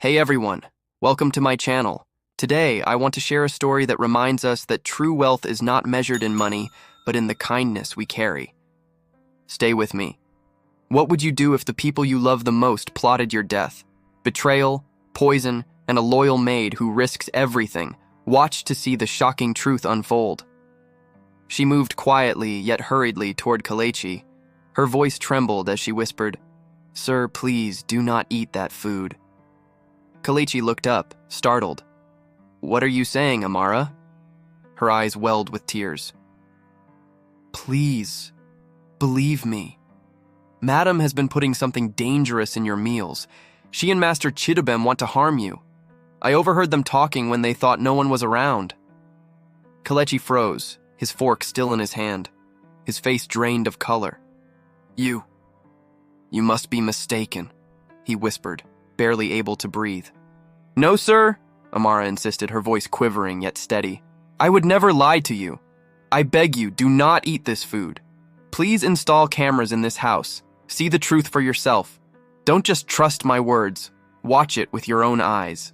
Hey everyone, welcome to my channel. Today, I want to share a story that reminds us that true wealth is not measured in money, but in the kindness we carry. Stay with me. What would you do if the people you love the most plotted your death? Betrayal, poison, and a loyal maid who risks everything watched to see the shocking truth unfold. She moved quietly yet hurriedly toward Kelechi. Her voice trembled as she whispered, "Sir, please do not eat that food." Kelechi looked up, startled. "What are you saying, Amara?" Her eyes welled with tears. "Please, believe me. Madam has been putting something dangerous in your meals. She and Master Chidubem want to harm you. I overheard them talking when they thought no one was around." Kelechi froze, his fork still in his hand, his face drained of color. You must be mistaken," he whispered, barely able to breathe. "No, sir," Amara insisted, her voice quivering yet steady. "I would never lie to you. I beg you, do not eat this food. Please install cameras in this house. See the truth for yourself. Don't just trust my words. Watch it with your own eyes."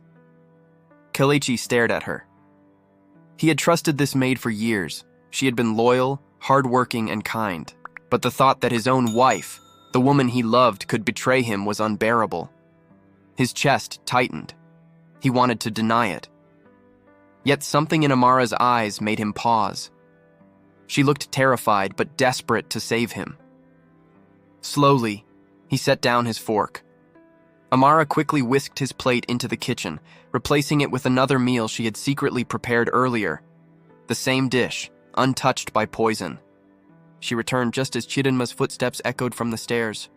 Kelechi stared at her. He had trusted this maid for years. She had been loyal, hardworking, and kind. But the thought that his own wife, the woman he loved, could betray him was unbearable. His chest tightened. He wanted to deny it. Yet something in Amara's eyes made him pause. She looked terrified but desperate to save him. Slowly, he set down his fork. Amara quickly whisked his plate into the kitchen, replacing it with another meal she had secretly prepared earlier. The same dish, untouched by poison. She returned just as Chidinma's footsteps echoed from the stairs.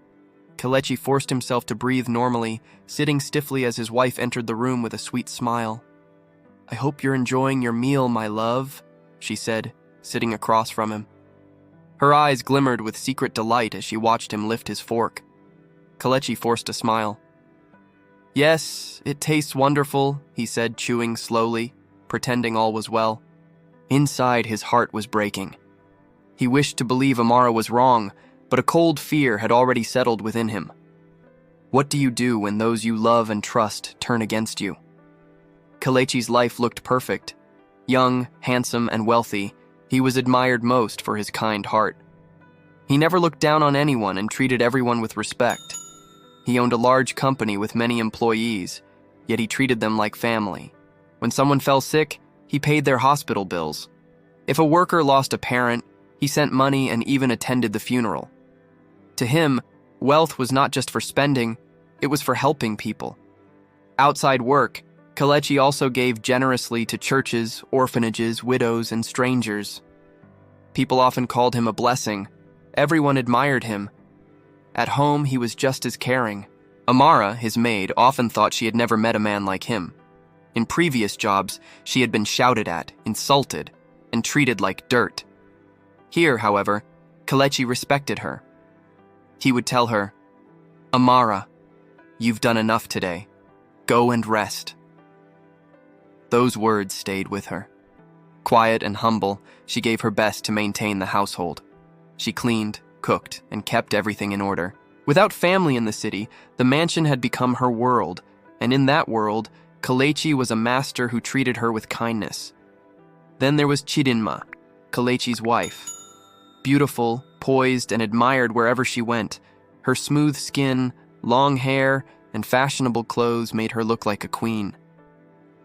Kelechi forced himself to breathe normally, sitting stiffly as his wife entered the room with a sweet smile. "I hope you're enjoying your meal, my love," she said, sitting across from him. Her eyes glimmered with secret delight as she watched him lift his fork. Kelechi forced a smile. "Yes, it tastes wonderful," he said, chewing slowly, pretending all was well. Inside, his heart was breaking. He wished to believe Amara was wrong, but a cold fear had already settled within him. What do you do when those you love and trust turn against you? Kelechi's life looked perfect. Young, handsome, and wealthy, he was admired most for his kind heart. He never looked down on anyone and treated everyone with respect. He owned a large company with many employees, yet he treated them like family. When someone fell sick, he paid their hospital bills. If a worker lost a parent, he sent money and even attended the funeral. To him, wealth was not just for spending, it was for helping people. Outside work, Kelechi also gave generously to churches, orphanages, widows, and strangers. People often called him a blessing. Everyone admired him. At home, he was just as caring. Amara, his maid, often thought she had never met a man like him. In previous jobs, she had been shouted at, insulted, and treated like dirt. Here, however, Kelechi respected her. He would tell her, "Amara, you've done enough today. Go and rest." Those words stayed with her. Quiet and humble, she gave her best to maintain the household. She cleaned, cooked, and kept everything in order. Without family in the city, the mansion had become her world, and in that world, Kelechi was a master who treated her with kindness. Then there was Chidinma, Kelechi's wife. Beautiful, poised, and admired wherever she went. Her smooth skin, long hair, and fashionable clothes made her look like a queen.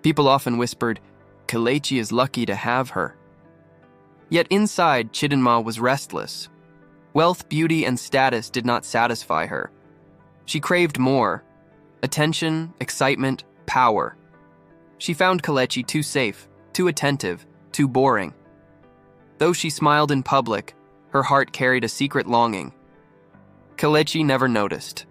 People often whispered, "Kelechi is lucky to have her." Yet inside, Chidinma was restless. Wealth, beauty, and status did not satisfy her. She craved more: attention, excitement, power. She found Kelechi too safe, too attentive, too boring. Though she smiled in public, her heart carried a secret longing. Kelechi never noticed.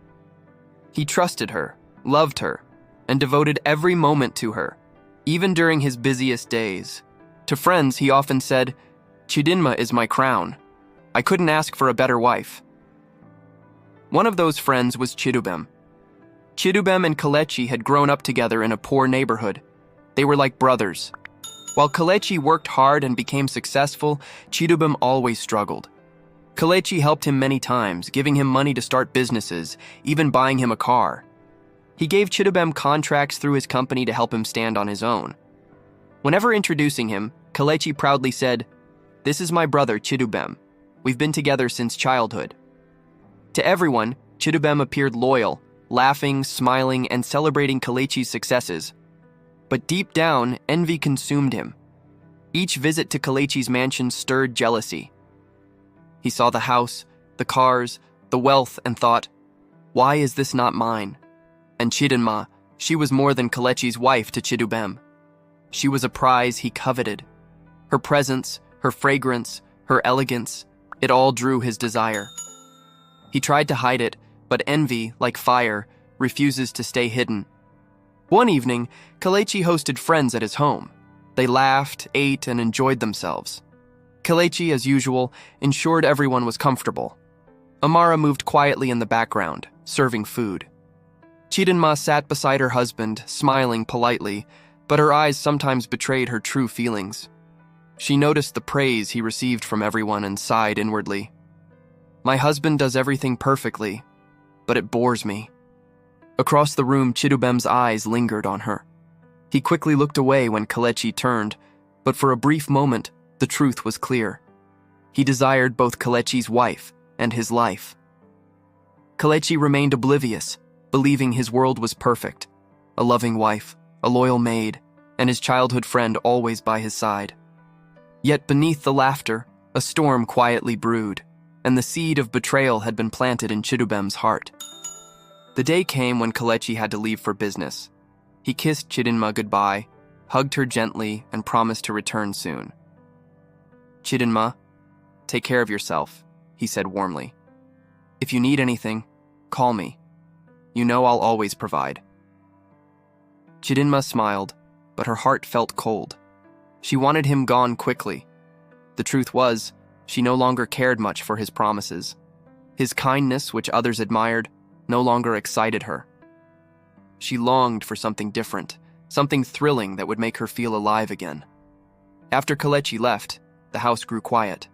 He trusted her, loved her, and devoted every moment to her, even during his busiest days. To friends, he often said, "Chidinma is my crown. I couldn't ask for a better wife." One of those friends was Chidubem. Chidubem and Kelechi had grown up together in a poor neighborhood. They were like brothers. While Kelechi worked hard and became successful, Chidubem always struggled. Kelechi helped him many times, giving him money to start businesses, even buying him a car. He gave Chidubem contracts through his company to help him stand on his own. Whenever introducing him, Kelechi proudly said, "This is my brother Chidubem. We've been together since childhood." To everyone, Chidubem appeared loyal, laughing, smiling, and celebrating Kelechi's successes. But deep down, envy consumed him. Each visit to Kelechi's mansion stirred jealousy. He saw the house, the cars, the wealth, and thought, "Why is this not mine?" And Chidinma, she was more than Kelechi's wife to Chidubem. She was a prize he coveted. Her presence, her fragrance, her elegance, it all drew his desire. He tried to hide it, but envy, like fire, refuses to stay hidden. One evening, Kelechi hosted friends at his home. They laughed, ate, and enjoyed themselves. Kelechi, as usual, ensured everyone was comfortable. Amara moved quietly in the background, serving food. Chidinma sat beside her husband, smiling politely, but her eyes sometimes betrayed her true feelings. She noticed the praise he received from everyone and sighed inwardly. "My husband does everything perfectly, but it bores me." Across the room, Chidubem's eyes lingered on her. He quickly looked away when Kelechi turned, but for a brief moment, the truth was clear. He desired both Kelechi's wife and his life. Kelechi remained oblivious, believing his world was perfect. A loving wife, a loyal maid, and his childhood friend always by his side. Yet beneath the laughter, a storm quietly brewed, and the seed of betrayal had been planted in Chidubem's heart. The day came when Kelechi had to leave for business. He kissed Chidinma goodbye, hugged her gently, and promised to return soon. "Chidinma, take care of yourself," he said warmly. "If you need anything, call me. You know I'll always provide." Chidinma smiled, but her heart felt cold. She wanted him gone quickly. The truth was, she no longer cared much for his promises. His kindness, which others admired, no longer excited her. She longed for something different, something thrilling that would make her feel alive again. After Kelechi left, the house grew quiet.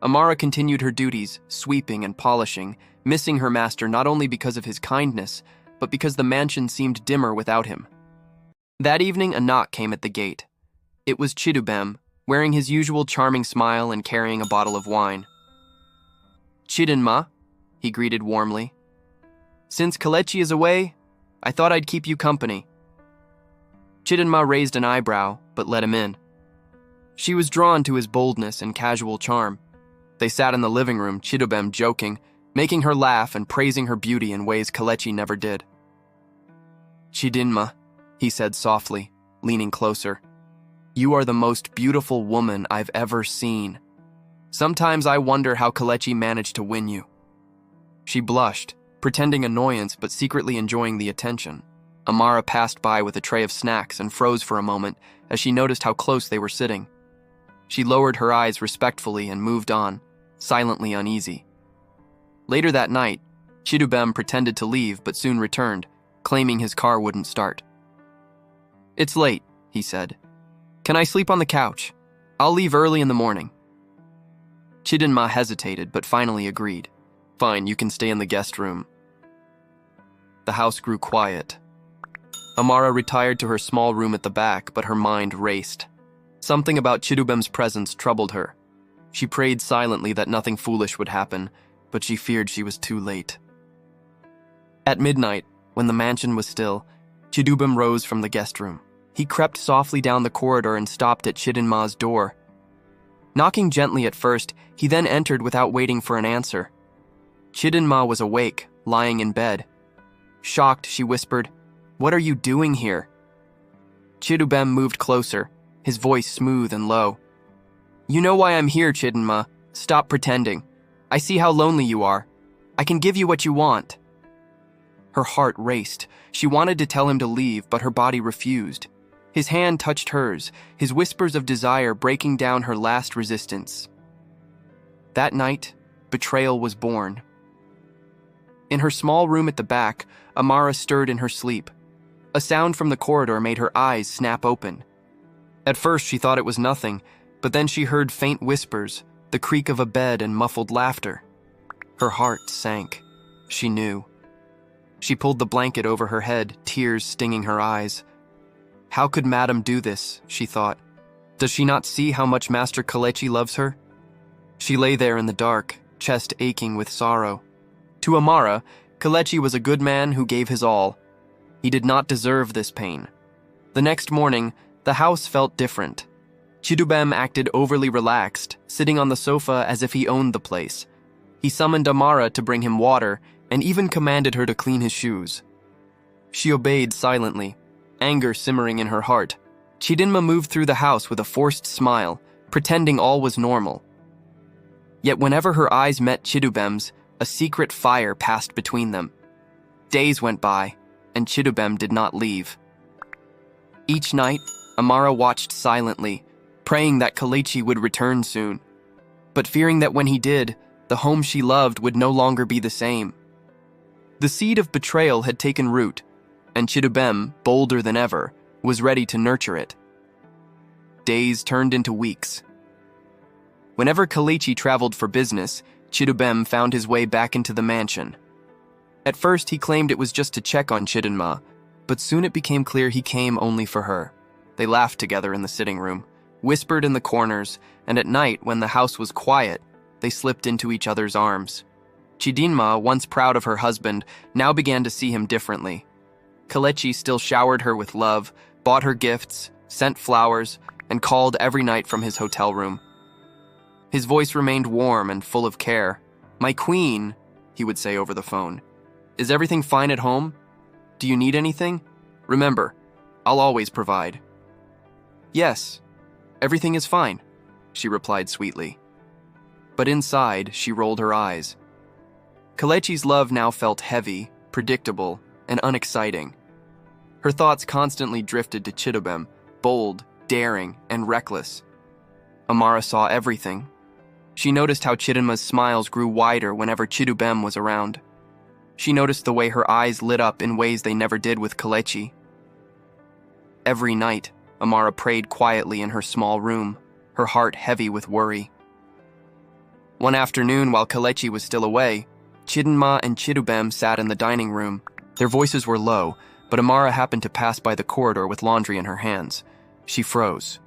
Amara continued her duties, sweeping and polishing, missing her master not only because of his kindness, but because the mansion seemed dimmer without him. That evening, a knock came at the gate. It was Chidubem, wearing his usual charming smile and carrying a bottle of wine. "Chidinma," he greeted warmly. "Since Kelechi is away, I thought I'd keep you company." Chidinma raised an eyebrow, but let him in. She was drawn to his boldness and casual charm. They sat in the living room, Chidubem joking, making her laugh and praising her beauty in ways Kelechi never did. "Chidinma," he said softly, leaning closer. "You are the most beautiful woman I've ever seen. Sometimes I wonder how Kelechi managed to win you." She blushed, pretending annoyance but secretly enjoying the attention. Amara passed by with a tray of snacks and froze for a moment as she noticed how close they were sitting. She lowered her eyes respectfully and moved on, silently uneasy. Later that night, Chidubem pretended to leave but soon returned, claiming his car wouldn't start. "It's late," he said. "Can I sleep on the couch? I'll leave early in the morning." Chidinma hesitated but finally agreed. "Fine, you can stay in the guest room." The house grew quiet. Amara retired to her small room at the back, but her mind raced. Something about Chidubem's presence troubled her. She prayed silently that nothing foolish would happen, but she feared she was too late. At midnight, when the mansion was still, Chidubem rose from the guest room. He crept softly down the corridor and stopped at Chidinma's door. Knocking gently at first, he then entered without waiting for an answer. Chidinma was awake, lying in bed. Shocked, she whispered, "What are you doing here?" Chidubem moved closer, his voice smooth and low. "You know why I'm here, Chidinma. Stop pretending. I see how lonely you are. I can give you what you want." Her heart raced. She wanted to tell him to leave, but her body refused. His hand touched hers, his whispers of desire breaking down her last resistance. That night, betrayal was born. In her small room at the back, Amara stirred in her sleep. A sound from the corridor made her eyes snap open. At first, she thought it was nothing, but then she heard faint whispers, the creak of a bed, and muffled laughter. Her heart sank. She knew. She pulled the blanket over her head, tears stinging her eyes. How could Madame do this, she thought. Does she not see how much Master Kalechi loves her? She lay there in the dark, chest aching with sorrow. To Amara, Kalechi was a good man who gave his all. He did not deserve this pain. The next morning, the house felt different. Chidubem acted overly relaxed, sitting on the sofa as if he owned the place. He summoned Amara to bring him water and even commanded her to clean his shoes. She obeyed silently, anger simmering in her heart. Chidinma moved through the house with a forced smile, pretending all was normal. Yet whenever her eyes met Chidubem's, a secret fire passed between them. Days went by, and Chidubem did not leave. Each night, Amara watched silently, praying that Kalechi would return soon, but fearing that when he did, the home she loved would no longer be the same. The seed of betrayal had taken root, and Chidubem, bolder than ever, was ready to nurture it. Days turned into weeks. Whenever Kalechi traveled for business, Chidubem found his way back into the mansion. At first, he claimed it was just to check on Chidinma, but soon it became clear he came only for her. They laughed together in the sitting room, whispered in the corners, and at night, when the house was quiet, they slipped into each other's arms. Chidinma, once proud of her husband, now began to see him differently. Kalechi still showered her with love, bought her gifts, sent flowers, and called every night from his hotel room. His voice remained warm and full of care. "My queen," he would say over the phone. "Is everything fine at home? Do you need anything? Remember, I'll always provide." "Yes, everything is fine," she replied sweetly. But inside, she rolled her eyes. Kalechi's love now felt heavy, predictable, and unexciting. Her thoughts constantly drifted to Chidubem, bold, daring, and reckless. Amara saw everything. She noticed how Chidinma's smiles grew wider whenever Chidubem was around. She noticed the way her eyes lit up in ways they never did with Kalechi. Every night, Amara prayed quietly in her small room, her heart heavy with worry. One afternoon, while Kalechi was still away, Chidinma and Chidubem sat in the dining room. Their voices were low, but Amara happened to pass by the corridor with laundry in her hands. She froze.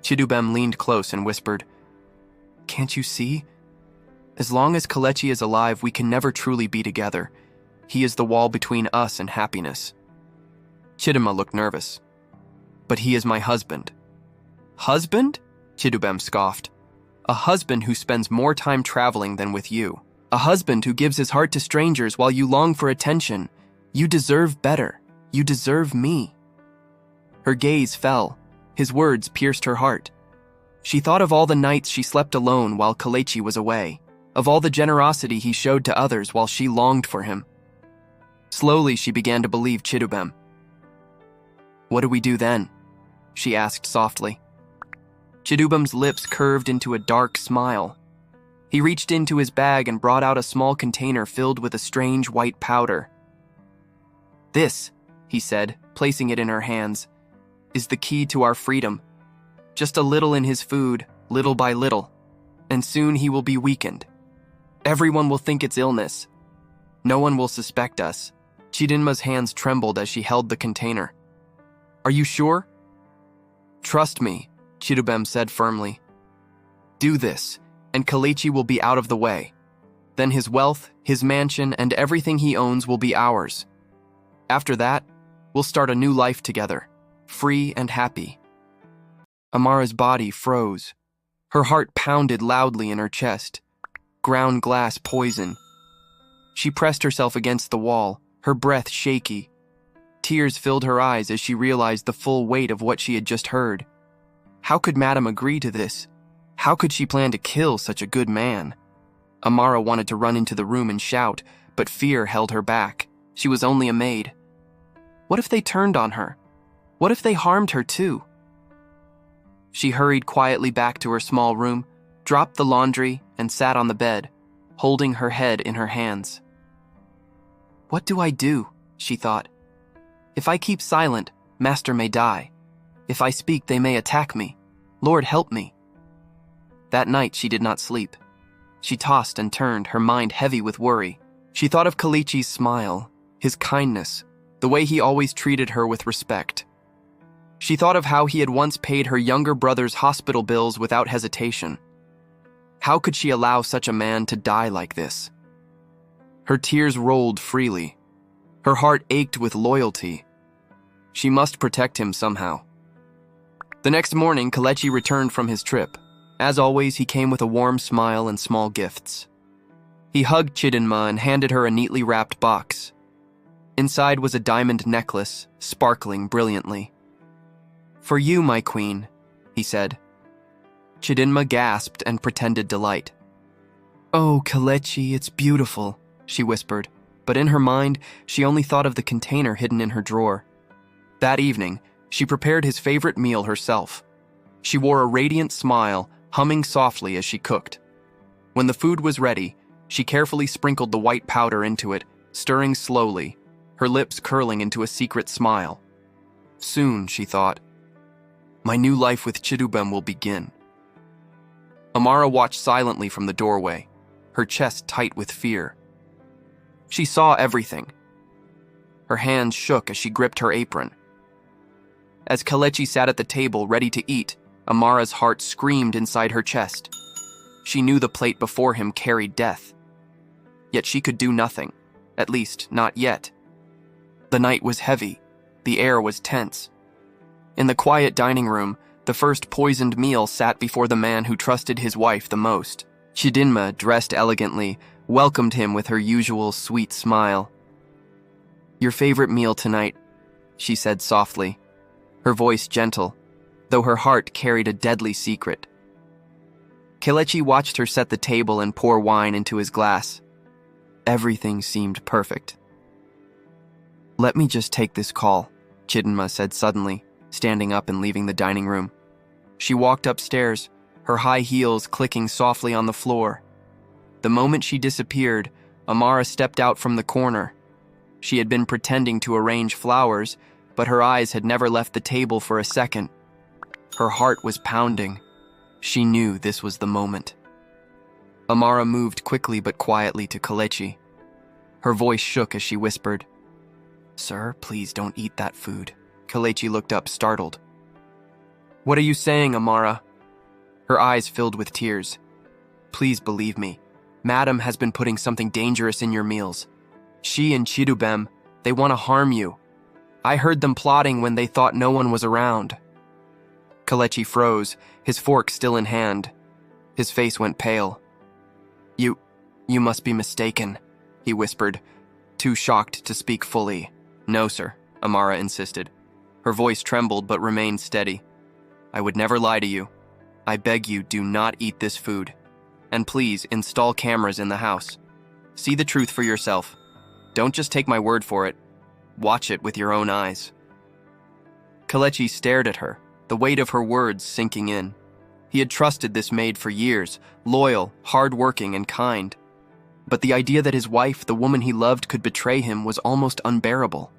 Chidubem leaned close and whispered, "Can't you see? As long as Kalechi is alive, we can never truly be together. He is the wall between us and happiness." Chidinma looked nervous. "But he is my husband." "Husband?" Chidubem scoffed. "A husband who spends more time traveling than with you. A husband who gives his heart to strangers while you long for attention. You deserve better. You deserve me." Her gaze fell. His words pierced her heart. She thought of all the nights she slept alone while Kalechi was away, of all the generosity he showed to others while she longed for him. Slowly, she began to believe Chidubem. "What do we do then?" she asked softly. Chidubem's lips curved into a dark smile. He reached into his bag and brought out a small container filled with a strange white powder. "This," he said, placing it in her hands, "is the key to our freedom. Just a little in his food, little by little, and soon he will be weakened. Everyone will think it's illness. No one will suspect us." Chidinma's hands trembled as she held the container. "Are you sure?" "Trust me," Chidubem said firmly. "Do this, and Kalechi will be out of the way. Then his wealth, his mansion, and everything he owns will be ours. After that, we'll start a new life together, free and happy." Amara's body froze. Her heart pounded loudly in her chest. Ground glass poison. She pressed herself against the wall, her breath shaky. Tears filled her eyes as she realized the full weight of what she had just heard. How could Madame agree to this? How could she plan to kill such a good man? Amara wanted to run into the room and shout, but fear held her back. She was only a maid. What if they turned on her? What if they harmed her too? She hurried quietly back to her small room, dropped the laundry, and sat on the bed, holding her head in her hands. "What do I do?" she thought. "If I keep silent, Master may die. If I speak, they may attack me. Lord, help me." That night, she did not sleep. She tossed and turned, her mind heavy with worry. She thought of Kalechi's smile, His kindness, the way he always treated her with respect. She thought of how he had once paid her younger brother's hospital bills without hesitation. How could she allow such a man to die like this? Her tears rolled freely. Her heart ached with loyalty. She must protect him somehow. The next morning, Kelechi returned from his trip. As always, he came with a warm smile and small gifts. He hugged Chidinma and handed her a neatly wrapped box. Inside was a diamond necklace, sparkling brilliantly. "For you, my queen," he said. Chidinma gasped and pretended delight. "Oh, Kelechi, it's beautiful," she whispered, but in her mind, she only thought of the container hidden in her drawer. That evening, she prepared his favorite meal herself. She wore a radiant smile, humming softly as she cooked. When the food was ready, she carefully sprinkled the white powder into it, stirring slowly, her lips curling into a secret smile. Soon, she thought, my new life with Chidubem will begin. Amara watched silently from the doorway, her chest tight with fear. She saw everything. Her hands shook as she gripped her apron. As Kelechi sat at the table ready to eat, Amara's heart screamed inside her chest. She knew the plate before him carried death. Yet she could do nothing, at least not yet. The night was heavy, the air was tense. In the quiet dining room, the first poisoned meal sat before the man who trusted his wife the most. Chidinma, dressed elegantly, welcomed him with her usual sweet smile. "Your favorite meal tonight," she said softly, her voice gentle, though her heart carried a deadly secret. Kelechi watched her set the table and pour wine into his glass. Everything seemed perfect. "Let me just take this call," Chidinma said suddenly, standing up and leaving the dining room. She walked upstairs, her high heels clicking softly on the floor. The moment she disappeared, Amara stepped out from the corner. She had been pretending to arrange flowers, but her eyes had never left the table for a second. Her heart was pounding. She knew this was the moment. Amara moved quickly but quietly to Kelechi. Her voice shook as she whispered, "Sir, please don't eat that food." Kelechi looked up, startled. "What are you saying, Amara?" Her eyes filled with tears. "Please believe me. Madam has been putting something dangerous in your meals. She and Chidubem, they want to harm you. I heard them plotting when they thought no one was around." Kelechi froze, his fork still in hand. His face went pale. You must be mistaken," he whispered, too shocked to speak fully. "No, sir," Amara insisted. Her voice trembled but remained steady. "I would never lie to you. I beg you, do not eat this food. And please, install cameras in the house. See the truth for yourself. Don't just take my word for it. Watch it with your own eyes." Kelechi stared at her, the weight of her words sinking in. He had trusted this maid for years, loyal, hard-working, and kind. But the idea that his wife, the woman he loved, could betray him was almost unbearable.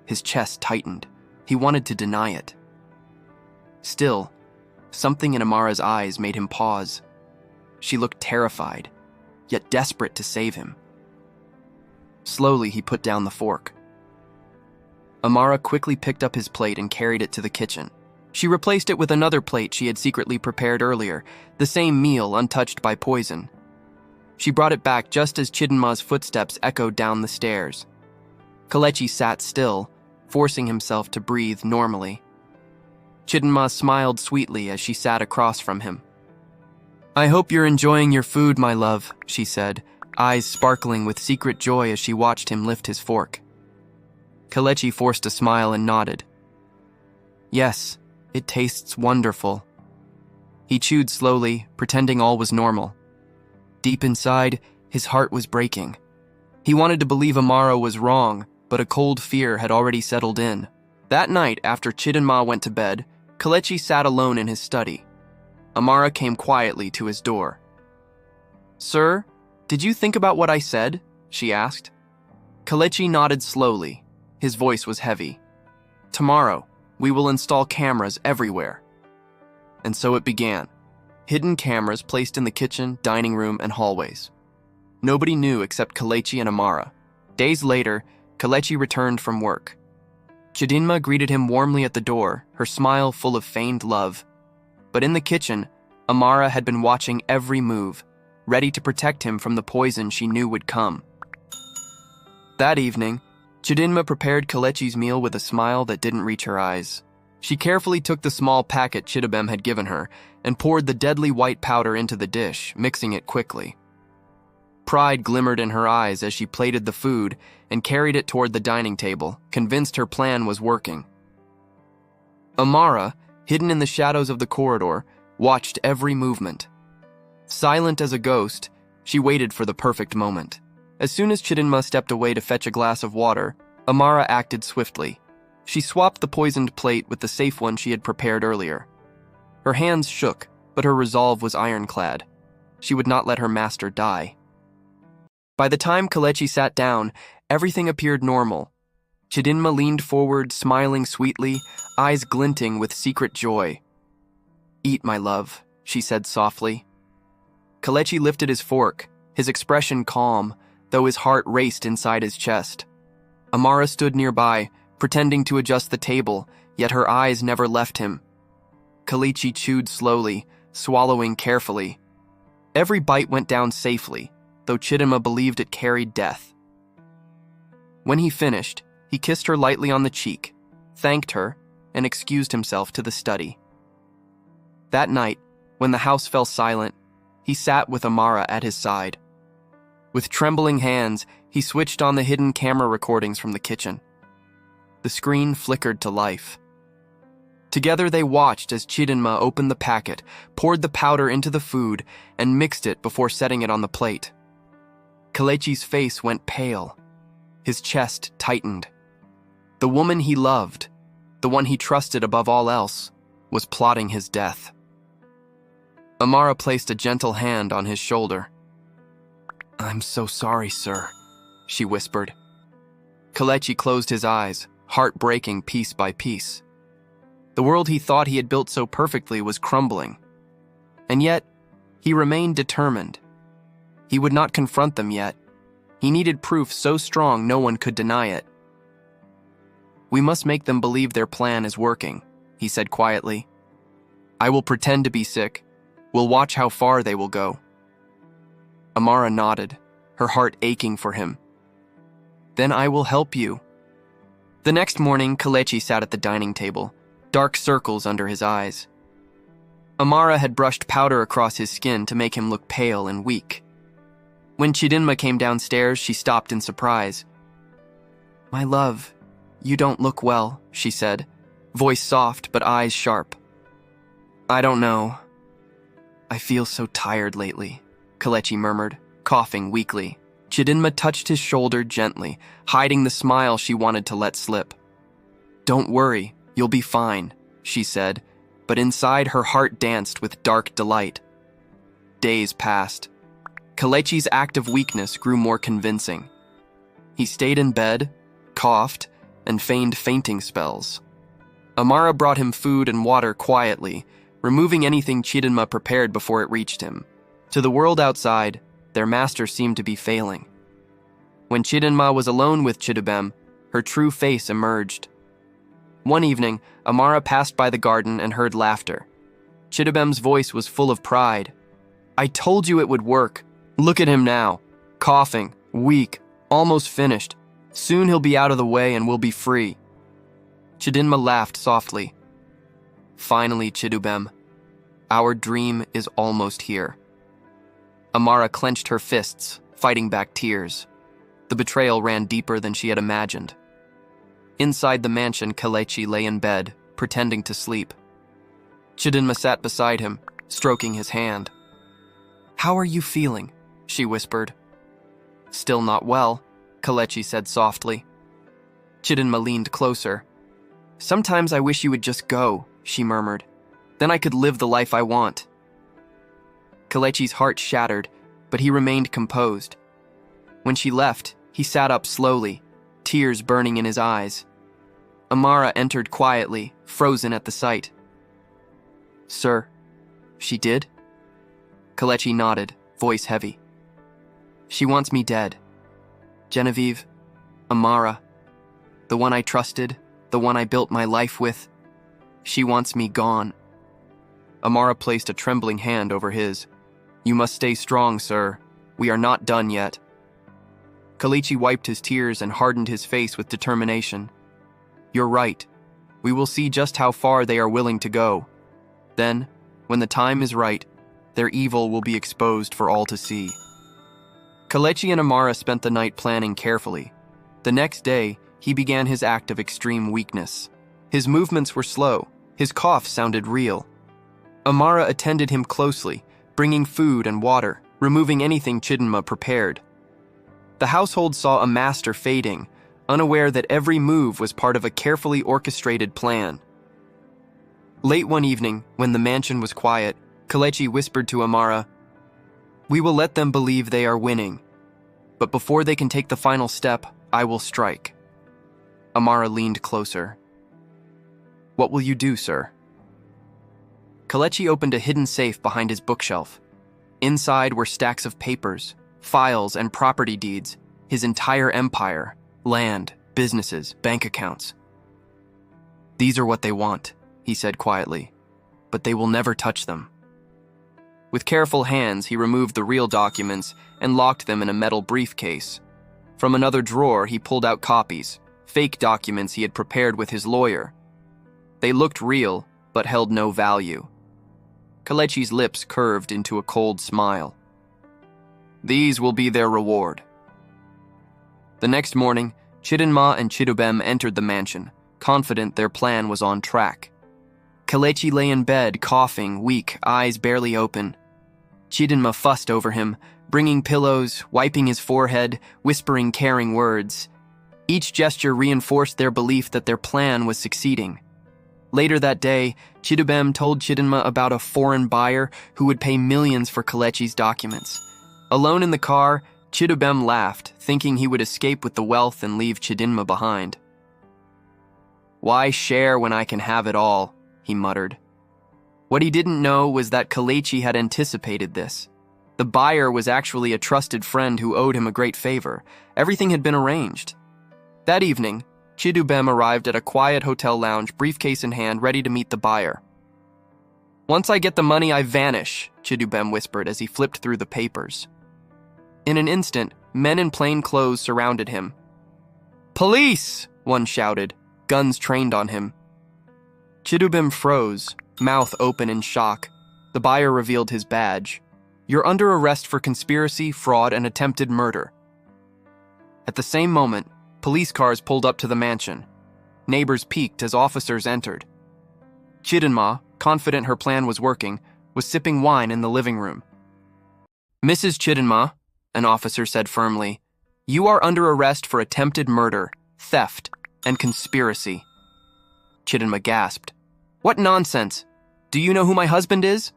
His chest tightened. He wanted to deny it. Still, something in Amara's eyes made him pause. She looked terrified, yet desperate to save him. Slowly, he put down the fork. Amara quickly picked up his plate and carried it to the kitchen. She replaced it with another plate she had secretly prepared earlier, the same meal untouched by poison. She brought it back just as Chidinma's footsteps echoed down the stairs. Kelechi sat still, forcing himself to breathe normally. Chidinma smiled sweetly as she sat across from him. "I hope you're enjoying your food, my love," she said, eyes sparkling with secret joy as she watched him lift his fork. Kelechi forced a smile and nodded. "Yes, it tastes wonderful." He chewed slowly, pretending all was normal. Deep inside, his heart was breaking. He wanted to believe Amara was wrong, but a cold fear had already settled in. That night, after Chidinma went to bed, Kelechi sat alone in his study. Amara came quietly to his door. "Sir, did you think about what I said?" she asked. Kelechi nodded slowly. His voice was heavy. "Tomorrow, we will install cameras everywhere." And so it began. Hidden cameras placed in the kitchen, dining room, and hallways. Nobody knew except Kelechi and Amara. Days later, Kelechi returned from work. Chidinma greeted him warmly at the door, her smile full of feigned love. But in the kitchen, Amara had been watching every move, ready to protect him from the poison she knew would come. That evening, Chidinma prepared Kelechi's meal with a smile that didn't reach her eyes. She carefully took the small packet Chidibem had given her and poured the deadly white powder into the dish, mixing it quickly. Pride glimmered in her eyes as she plated the food and carried it toward the dining table, convinced her plan was working. Amara, hidden in the shadows of the corridor, watched every movement. Silent as a ghost, she waited for the perfect moment. As soon as Chidinma stepped away to fetch a glass of water, Amara acted swiftly. She swapped the poisoned plate with the safe one she had prepared earlier. Her hands shook, but her resolve was ironclad. She would not let her master die. By the time Kelechi sat down, everything appeared normal. Chidinma leaned forward, smiling sweetly, eyes glinting with secret joy. "Eat, my love," she said softly. Kelechi lifted his fork, his expression calm, though his heart raced inside his chest. Amara stood nearby, pretending to adjust the table, yet her eyes never left him. Kelechi chewed slowly, swallowing carefully. Every bite went down safely, though Chidinma believed it carried death. When he finished, he kissed her lightly on the cheek, thanked her, and excused himself to the study. That night, when the house fell silent, he sat with Amara at his side. With trembling hands, he switched on the hidden camera recordings from the kitchen. The screen flickered to life. Together they watched as Chidinma opened the packet, poured the powder into the food, and mixed it before setting it on the plate. Kelechi's face went pale. His chest tightened. The woman he loved, the one he trusted above all else, was plotting his death. Amara placed a gentle hand on his shoulder. "I'm so sorry, sir," she whispered. Kelechi closed his eyes, heart breaking piece by piece. The world he thought he had built so perfectly was crumbling. And yet, he remained determined. He would not confront them yet. He needed proof so strong no one could deny it. "We must make them believe their plan is working," he said quietly. "I will pretend to be sick. We'll watch how far they will go." Amara nodded, her heart aching for him. "Then I will help you." The next morning, Kelechi sat at the dining table, dark circles under his eyes. Amara had brushed powder across his skin to make him look pale and weak. When Chidinma came downstairs, she stopped in surprise. "My love, you don't look well," she said, voice soft but eyes sharp. "I don't know. I feel so tired lately," Kelechi murmured, coughing weakly. Chidinma touched his shoulder gently, hiding the smile she wanted to let slip. "Don't worry, you'll be fine," she said, but inside her heart danced with dark delight. Days passed. Kelechi's act of weakness grew more convincing. He stayed in bed, coughed, and feigned fainting spells. Amara brought him food and water quietly, removing anything Chidinma prepared before it reached him. To the world outside, their master seemed to be failing. When Chidinma was alone with Chidibem, her true face emerged. One evening, Amara passed by the garden and heard laughter. Chidibem's voice was full of pride. "I told you it would work. Look at him now, coughing, weak, almost finished. Soon he'll be out of the way and we'll be free." Chidinma laughed softly. "Finally, Chidubem, our dream is almost here." Amara clenched her fists, fighting back tears. The betrayal ran deeper than she had imagined. Inside the mansion, Kelechi lay in bed, pretending to sleep. Chidinma sat beside him, stroking his hand. "How are you feeling?" she whispered. "Still not well," Kelechi said softly. Chidinma leaned closer. "Sometimes I wish you would just go," she murmured. "Then I could live the life I want." Kelechi's heart shattered, but he remained composed. When she left, he sat up slowly, tears burning in his eyes. Amara entered quietly, frozen at the sight. "Sir, she did?" Kelechi nodded, voice heavy. "She wants me dead. Genevieve, Amara, the one I trusted, the one I built my life with. She wants me gone." Amara placed a trembling hand over his. "You must stay strong, sir. We are not done yet." Kelechi wiped his tears and hardened his face with determination. "You're right. We will see just how far they are willing to go. Then, when the time is right, their evil will be exposed for all to see." Kelechi and Amara spent the night planning carefully. The next day, he began his act of extreme weakness. His movements were slow. His cough sounded real. Amara attended him closely, bringing food and water, removing anything Chidinma prepared. The household saw a master fading, unaware that every move was part of a carefully orchestrated plan. Late one evening, when the mansion was quiet, Kelechi whispered to Amara, "We will let them believe they are winning. But before they can take the final step, I will strike." Amara leaned closer. "What will you do, sir?" Kelechi opened a hidden safe behind his bookshelf. Inside were stacks of papers, files, and property deeds, his entire empire, land, businesses, bank accounts. "These are what they want," he said quietly, "but they will never touch them." With careful hands, he removed the real documents and locked them in a metal briefcase. From another drawer, he pulled out copies, fake documents he had prepared with his lawyer. They looked real, but held no value. Kelechi's lips curved into a cold smile. "These will be their reward." The next morning, Chidinma and Chidubem entered the mansion, confident their plan was on track. Kelechi lay in bed, coughing, weak, eyes barely open. Chidinma fussed over him, bringing pillows, wiping his forehead, whispering caring words. Each gesture reinforced their belief that their plan was succeeding. Later that day, Chidubem told Chidinma about a foreign buyer who would pay millions for Kelechi's documents. Alone in the car, Chidubem laughed, thinking he would escape with the wealth and leave Chidinma behind. "Why share when I can have it all?" he muttered. What he didn't know was that Kelechi had anticipated this. The buyer was actually a trusted friend who owed him a great favor. Everything had been arranged. That evening, Chidubem arrived at a quiet hotel lounge, briefcase in hand, ready to meet the buyer. "Once I get the money, I vanish," Chidubem whispered as he flipped through the papers. In an instant, men in plain clothes surrounded him. "Police!" one shouted, guns trained on him. Chidubem froze, mouth open in shock. The buyer revealed his badge. "You're under arrest for conspiracy, fraud, and attempted murder." At the same moment, police cars pulled up to the mansion. Neighbors peeked as officers entered. Chidinma, confident her plan was working, was sipping wine in the living room. "Mrs. Chidinma," an officer said firmly, "you are under arrest for attempted murder, theft, and conspiracy." Chidinma gasped. "What nonsense! Do you know who my husband is?"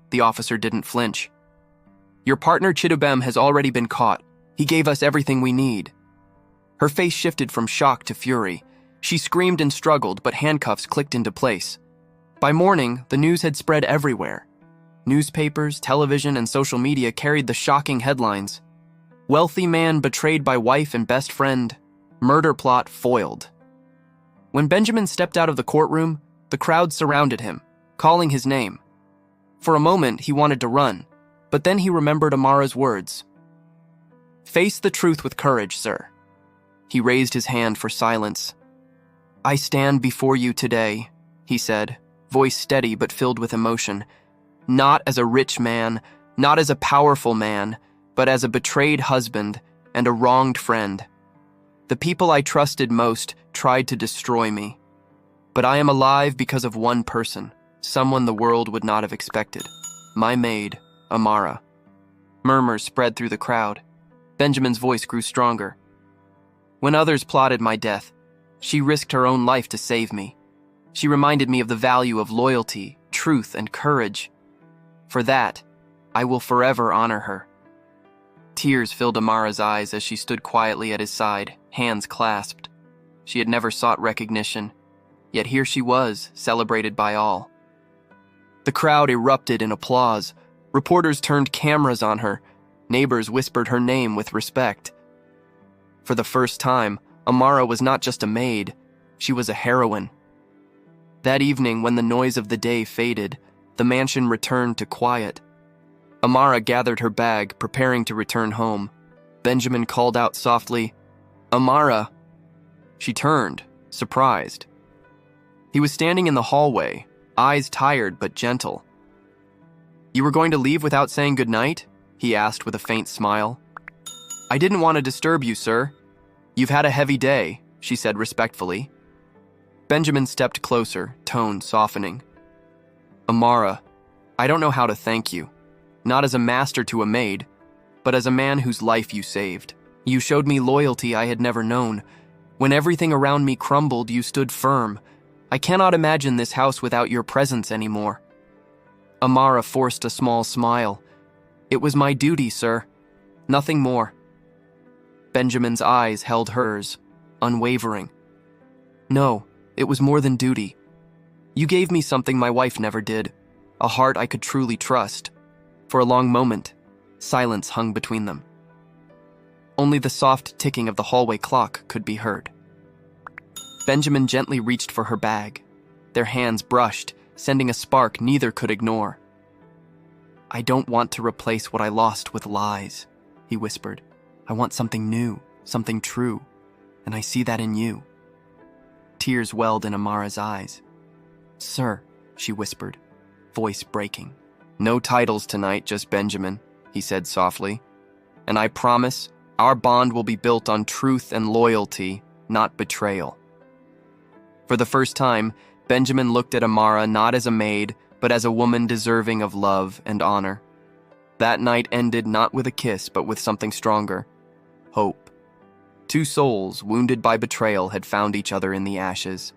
The officer didn't flinch. "Your partner Chidubem has already been caught. He gave us everything we need." Her face shifted from shock to fury. She screamed and struggled, but handcuffs clicked into place. By morning, the news had spread everywhere. Newspapers, television, and social media carried the shocking headlines. "Wealthy man betrayed by wife and best friend. Murder plot foiled." When Benjamin stepped out of the courtroom, the crowd surrounded him, calling his name. For a moment, he wanted to run, but then he remembered Amara's words. "Face the truth with courage, sir." He raised his hand for silence. "I stand before you today," he said, voice steady but filled with emotion, "not as a rich man, not as a powerful man, but as a betrayed husband and a wronged friend. The people I trusted most tried to destroy me. But I am alive because of one person, someone the world would not have expected. My maid, Amara." Murmurs spread through the crowd. Benjamin's voice grew stronger. "When others plotted my death, she risked her own life to save me. She reminded me of the value of loyalty, truth, and courage. For that, I will forever honor her." Tears filled Amara's eyes as she stood quietly at his side, hands clasped. She had never sought recognition, yet here she was, celebrated by all. The crowd erupted in applause. Reporters turned cameras on her. Neighbors whispered her name with respect. For the first time, Amara was not just a maid, she was a heroine. That evening, when the noise of the day faded, the mansion returned to quiet. Amara gathered her bag, preparing to return home. Benjamin called out softly, "Amara!" She turned, surprised. He was standing in the hallway, eyes tired but gentle. "You were going to leave without saying goodnight?" he asked with a faint smile. "I didn't want to disturb you, sir. You've had a heavy day," she said respectfully. Benjamin stepped closer, tone softening. "Amara, I don't know how to thank you. Not as a master to a maid, but as a man whose life you saved. You showed me loyalty I had never known. When everything around me crumbled, you stood firm. I cannot imagine this house without your presence anymore." Amara forced a small smile. "It was my duty, sir. Nothing more." Benjamin's eyes held hers, unwavering. "No, it was more than duty. You gave me something my wife never did, a heart I could truly trust." For a long moment, silence hung between them. Only the soft ticking of the hallway clock could be heard. Benjamin gently reached for her bag. Their hands brushed, sending a spark neither could ignore. "I don't want to replace what I lost with lies," he whispered. "I want something new, something true, and I see that in you." Tears welled in Amara's eyes. "Sir," she whispered, voice breaking. "No titles tonight, just Benjamin," he said softly. "And I promise our bond will be built on truth and loyalty, not betrayal." For the first time, Benjamin looked at Amara not as a maid, but as a woman deserving of love and honor. That night ended not with a kiss, but with something stronger: hope. Two souls, wounded by betrayal, had found each other in the ashes.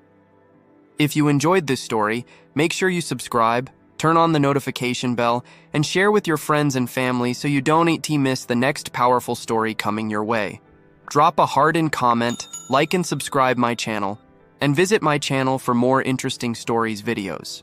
If you enjoyed this story, make sure you subscribe, turn on the notification bell, and share with your friends and family so you don't miss the next powerful story coming your way. Drop a heart and comment, like and subscribe my channel, and visit my channel for more interesting stories videos.